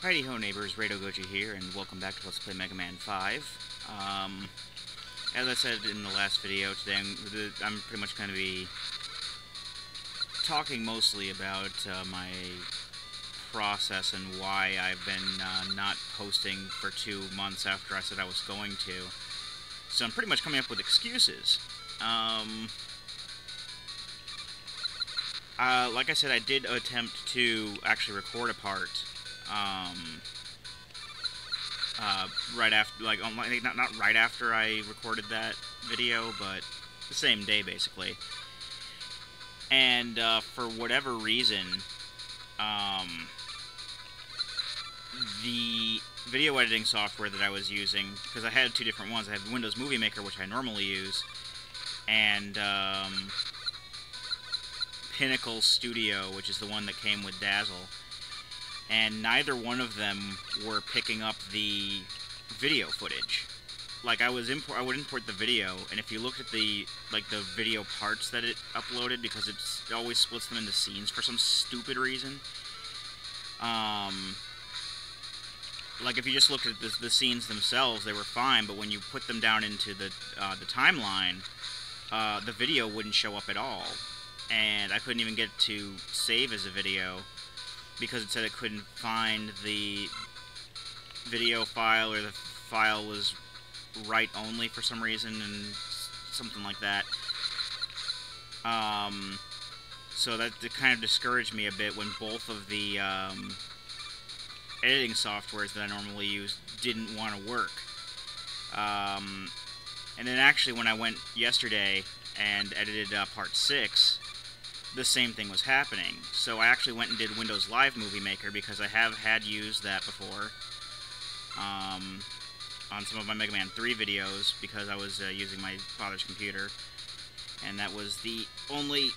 Heidi ho neighbors, Rado Goji here, and welcome back to Let's Play Mega Man 5. As I said in the last video, today I'm pretty much going to be talking mostly about my process and why I've been not posting for 2 months after I said I was going to. So I'm pretty much coming up with excuses. Like I said, I did attempt to actually record a part. Right after, not right after I recorded that video, but the same day, basically. And, for whatever reason, the video editing software that I was using, because I had 2 different ones. I have Windows Movie Maker, which I normally use, and, Pinnacle Studio, which is the one that came with Dazzle. And neither one of them were picking up the video footage. Like, I would import the video, and if you look at the video parts that it uploaded, because it always splits them into scenes for some stupid reason. Like, if you just look at the scenes themselves, they were fine, but when you put them down into the timeline, the video wouldn't show up at all. And I couldn't even get to save as a video, because it said it couldn't find the video file, or the file was write only for some reason, and something like that. So that kind of discouraged me a bit when both of the editing softwares that I normally use didn't want to work. And then actually when I went yesterday and edited part 6, the same thing was happening. So I actually went and did Windows Live Movie Maker, because I had used that before on some of my Mega Man 3 videos, because I was using my father's computer, and that was the only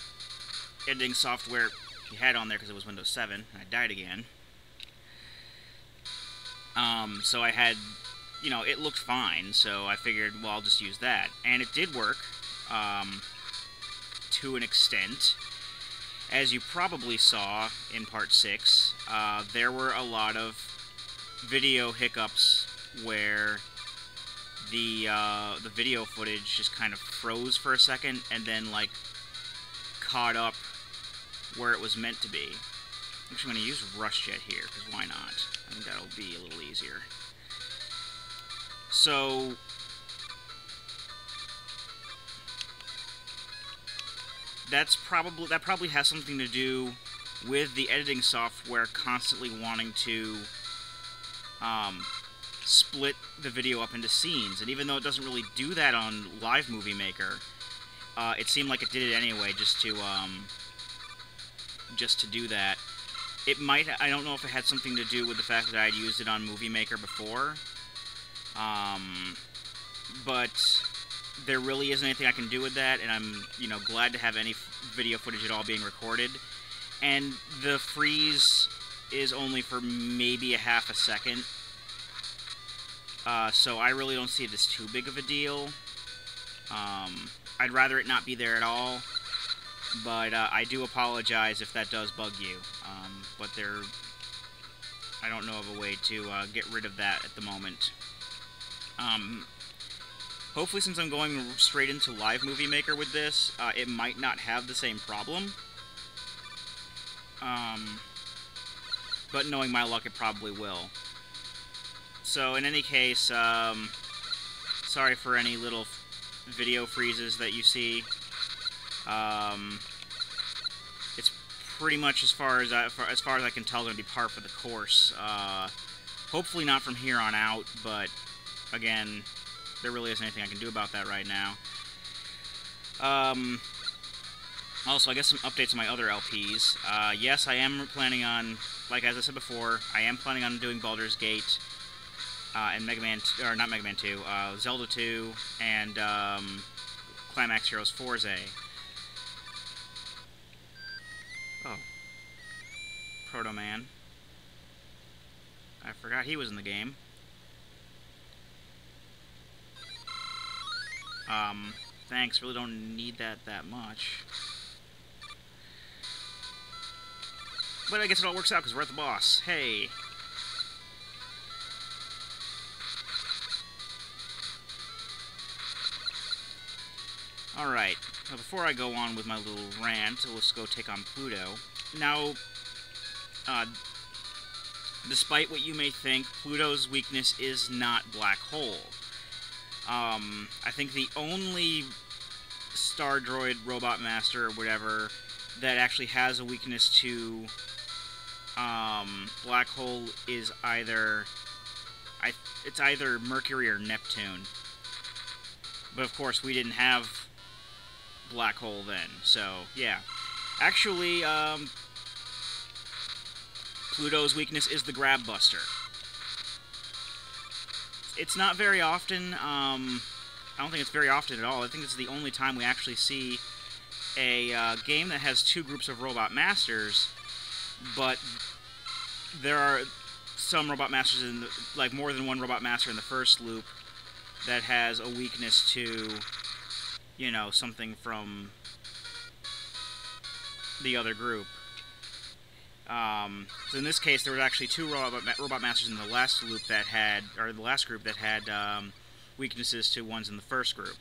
editing software he had on there, because it was Windows 7, and I died again. So I had, you know, it looked fine, so I figured, well, I'll just use that. And it did work, to an extent. As you probably saw in part 6, there were a lot of video hiccups where the video footage just kind of froze for a second and then, like, caught up where it was meant to be. I'm actually going to use RushJet here, because why not? I think that'll be a little easier. So that probably has something to do with the editing software constantly wanting to split the video up into scenes. And even though it doesn't really do that on Live Movie Maker, it seemed like it did it anyway, just to do that. It might, I don't know if it had something to do with the fact that I had used it on Movie Maker before, but there really isn't anything I can do with that, and I'm, you know, glad to have any video footage at all being recorded. And the freeze is only for maybe a half a second, so I really don't see it as too big of a deal. I'd rather it not be there at all, but I do apologize if that does bug you. But I don't know of a way to get rid of that at the moment. Hopefully, since I'm going straight into Live Movie Maker with this, it might not have the same problem. But knowing my luck, it probably will. So, in any case, sorry for any little video freezes that you see. It's pretty much, as far as I can tell, going to be par for the course. Hopefully not from here on out, but again, there really isn't anything I can do about that right now. Also, I guess some updates on my other LPs. Yes, I am planning on, like as I said before, I am planning on doing Baldur's Gate, and Mega Man, or not Mega Man 2, Zelda 2, and Climax Heroes 4Z. Oh. Proto Man. I forgot he was in the game. Thanks, really don't need that much. But I guess it all works out because we're at the boss. Hey! Alright, now before I go on with my little rant, let's go take on Pluto. Now, despite what you may think, Pluto's weakness is not black hole. I think the only Star Droid, Robot Master, or whatever, that actually has a weakness to black hole is either it's either Mercury or Neptune. But of course, we didn't have black hole then, so yeah. Actually, Pluto's weakness is the Grab Buster. It's not very often. I don't think it's very often at all. I think it's the only time we actually see a game that has two groups of Robot Masters, but there are some Robot Masters in the, like more than one Robot Master in the first loop that has a weakness to, you know, something from the other group. So in this case, there were actually two Robot Masters in the last loop that had, or the last group that had weaknesses to ones in the first group.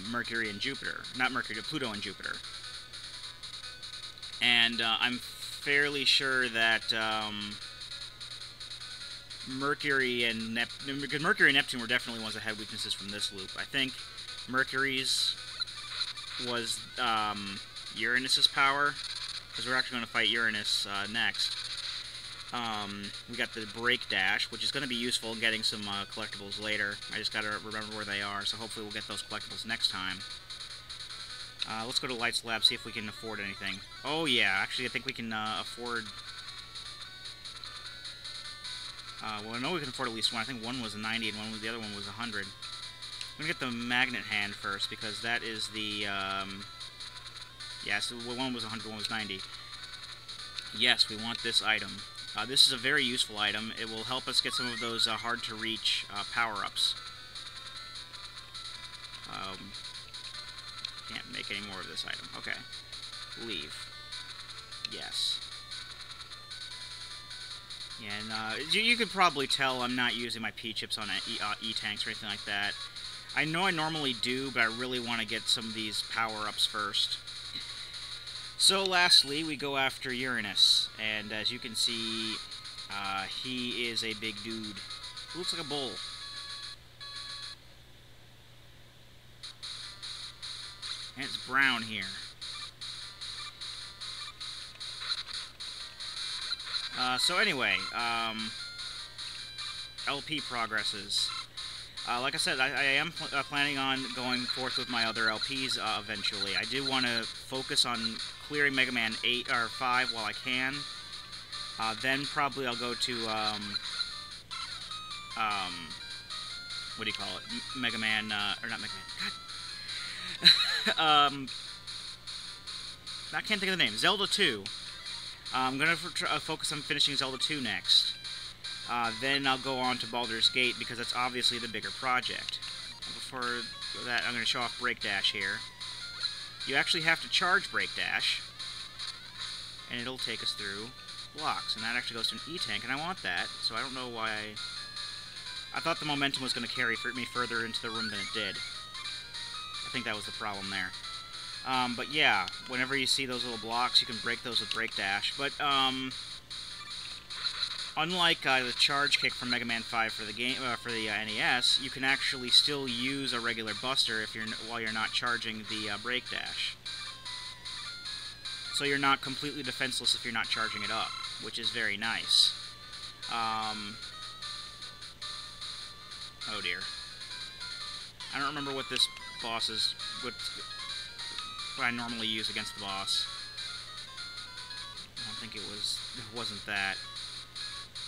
Mercury and Jupiter. Not Mercury, Pluto and Jupiter. And I'm fairly sure that Mercury and Neptune were definitely ones that had weaknesses from this loop. I think Mercury's was Uranus's power, because we're actually going to fight Uranus next. We got the Break Dash, which is going to be useful in getting some collectibles later. I just got to remember where they are, so hopefully we'll get those collectibles next time. Let's go to Lights Lab, see if we can afford anything. Oh yeah, actually I think we can afford... well, I know we can afford at least one. I think one was a 90 and the other one was 100. I'm going to get the Magnet Hand first, because that is the... yeah, so one was 100, one was 90. Yes, we want this item. This is a very useful item. It will help us get some of those hard-to-reach power-ups. Can't make any more of this item. Okay. Leave. Yes. Yeah, and you could probably tell I'm not using my P-chips on E-tanks or anything like that. I know I normally do, but I really want to get some of these power-ups first. So lastly, we go after Uranus, and as you can see, he is a big dude. He looks like a bull. And it's brown here. So anyway, LP progresses. Like I said, I am planning on going forth with my other LPs eventually. I do want to focus on clearing Mega Man 8 or 5 while I can. Then probably I'll go to what do you call it? Mega Man, or not Mega Man. God. I can't think of the name. Zelda 2. I'm gonna focus on finishing Zelda 2 next. Then I'll go on to Baldur's Gate, because that's obviously the bigger project. Before that, I'm going to show off Break Dash here. You actually have to charge Break Dash, and it'll take us through blocks, and that actually goes to an E-tank, and I want that, so I don't know why I thought the momentum was going to carry me further into the room than it did. I think that was the problem there. But yeah, whenever you see those little blocks, you can break those with Break Dash, but, unlike the charge kick from Mega Man 5 for the game for the NES, you can actually still use a regular Buster if while you're not charging the Break Dash. So you're not completely defenseless if you're not charging it up, which is very nice. Oh dear. I don't remember what this boss is. What I normally use against the boss. I don't think it wasn't that.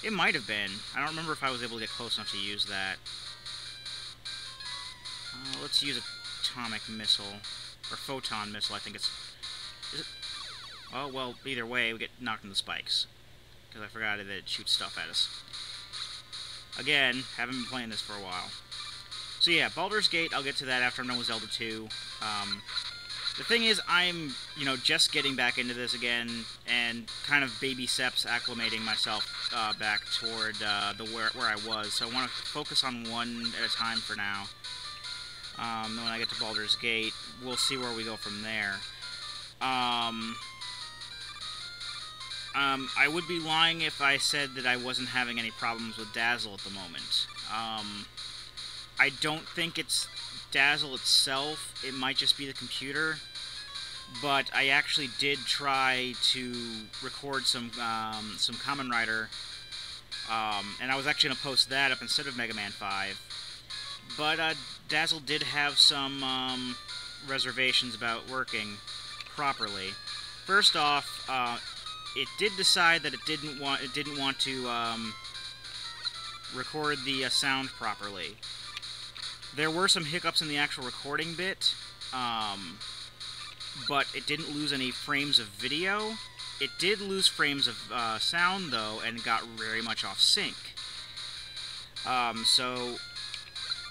It might have been. I don't remember if I was able to get close enough to use that. Let's use Atomic Missile. Or Photon Missile, I think it's... Is it? Oh, well, either way, we get knocked in the spikes. Because I forgot that it shoots stuff at us. Again, haven't been playing this for a while. So yeah, Baldur's Gate, I'll get to that after I'm done with Zelda 2. The thing is, I'm, just getting back into this again, and kind of baby steps acclimating myself back toward where I was. So I want to focus on one at a time for now. Then when I get to Baldur's Gate, we'll see where we go from there. I would be lying if I said that I wasn't having any problems with Dazzle at the moment. I don't think it's Dazzle itself. It might just be the computer. But I actually did try to record some Kamen Rider, and I was actually going to post that up instead of Mega Man 5. But Dazzle did have some reservations about working properly. First off, it did decide that it didn't want to record the sound properly. There were some hiccups in the actual recording bit, but it didn't lose any frames of video. It did lose frames of sound, though, and got very much off sync. So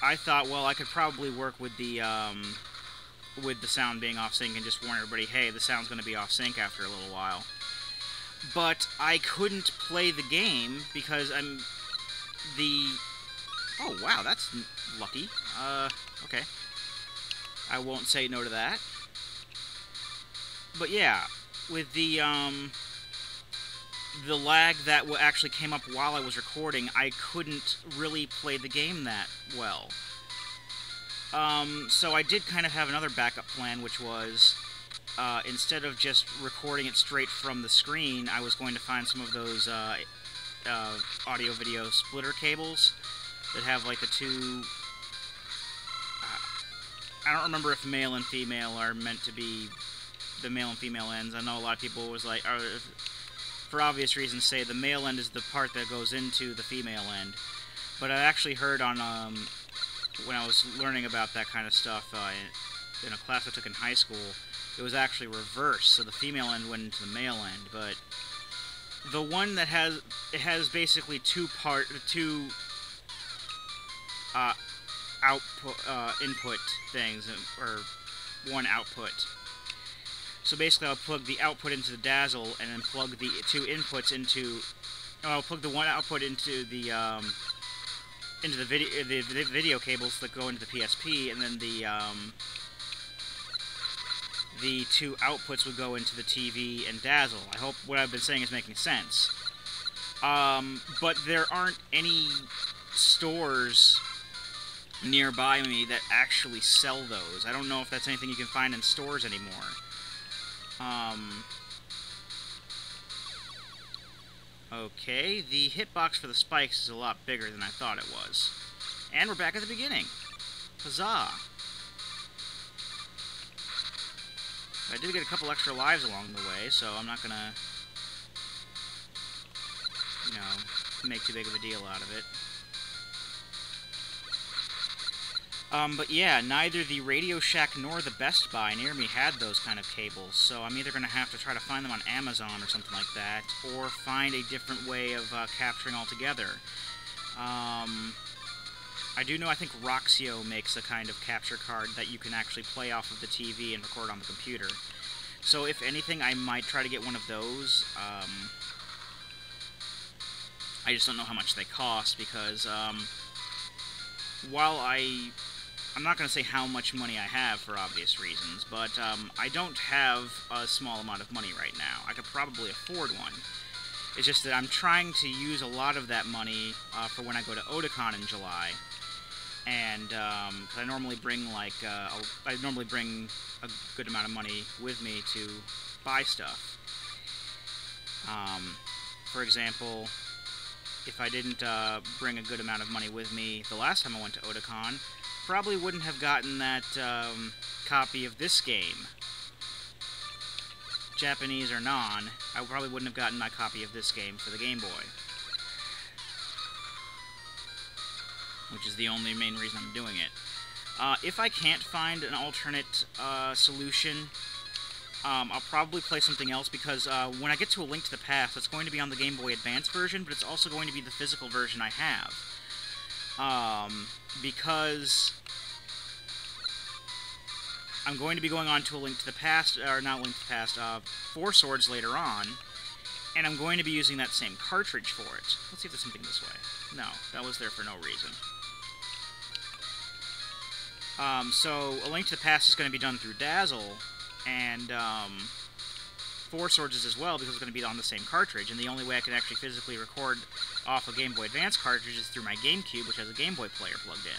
I thought, well, I could probably work with the sound being off sync and just warn everybody, hey, the sound's going to be off sync after a little while. But I couldn't play the game because Oh, wow, that's lucky. Okay. I won't say no to that. But yeah, with the lag that actually came up while I was recording, I couldn't really play the game that well. So I did kind of have another backup plan, which was, instead of just recording it straight from the screen, I was going to find some of those audio-video splitter cables that have, like, the two... I don't remember if male and female are meant to be the male and female ends. I know a lot of people was like, for obvious reasons, say the male end is the part that goes into the female end. But I actually heard on, when I was learning about that kind of stuff in a class I took in high school, it was actually reversed, so the female end went into the male end. But the one that has basically two input things, or one output. So basically, I'll plug the output into the Dazzle, and then plug the two inputs into. I'll plug the one output into the video cables that go into the PSP, and then the two outputs would go into the TV and Dazzle. I hope what I've been saying is making sense. But there aren't any stores nearby me that actually sell those. I don't know if that's anything you can find in stores anymore. Okay, the hitbox for the spikes is a lot bigger than I thought it was. And we're back at the beginning. Huzzah! I did get a couple extra lives along the way, so I'm not gonna, make too big of a deal out of it. But yeah, neither the Radio Shack nor the Best Buy near me had those kind of cables, so I'm either going to have to try to find them on Amazon or something like that, or find a different way of capturing altogether. I do know, I think Roxio makes a kind of capture card that you can actually play off of the TV and record on the computer. So if anything, I might try to get one of those. I just don't know how much they cost, because while I'm not going to say how much money I have for obvious reasons, but I don't have a small amount of money right now. I could probably afford one. It's just that I'm trying to use a lot of that money for when I go to Otakon in July. And cause I normally bring a good amount of money with me to buy stuff. For example, if I didn't bring a good amount of money with me the last time I went to Otakon, probably wouldn't have gotten that copy of this game. Japanese or non, I probably wouldn't have gotten my copy of this game for the Game Boy. Which is the only main reason I'm doing it. If I can't find an alternate solution, I'll probably play something else, because when I get to A Link to the Past, it's going to be on the Game Boy Advance version, but it's also going to be the physical version I have. Because I'm going to be going on to A Link to the Past, or not Link to the Past, Four Swords later on, and I'm going to be using that same cartridge for it. Let's see if there's something this way. No, that was there for no reason. So A Link to the Past is going to be done through Dazzle, and Four Swords is as well, because it's going to be on the same cartridge, and the only way I can actually physically record off a Game Boy Advance cartridge is through my GameCube, which has a Game Boy player plugged in.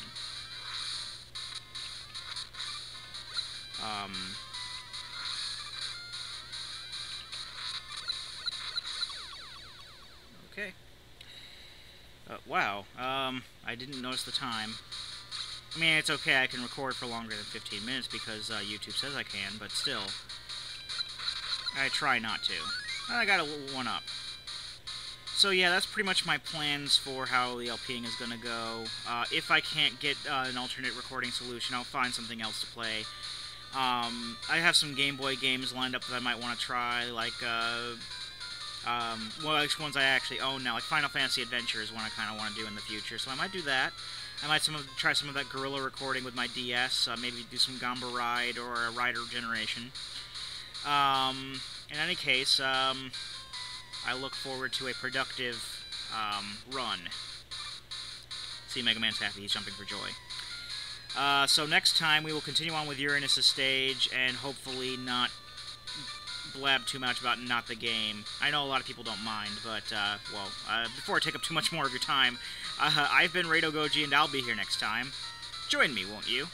Okay. Wow. I didn't notice the time. I mean, it's okay, I can record for longer than 15 minutes because YouTube says I can, but still. I try not to. I got a little one up. So yeah, that's pretty much my plans for how the LPing is going to go. If I can't get an alternate recording solution, I'll find something else to play. I have some Game Boy games lined up that I might want to try, like, which ones I actually own now, like Final Fantasy Adventure is one I kind of want to do in the future, so I might do that. I might try some of that guerrilla recording with my DS, maybe do some Gamba Ride or a Rider Generation. In any case, I look forward to a productive run. See, Mega Man's happy, he's jumping for joy. So next time we will continue on with Uranus' stage, and hopefully not blab too much about not the game. I know a lot of people don't mind, but, before I take up too much more of your time, I've been Rado Goji, and I'll be here next time. Join me, won't you?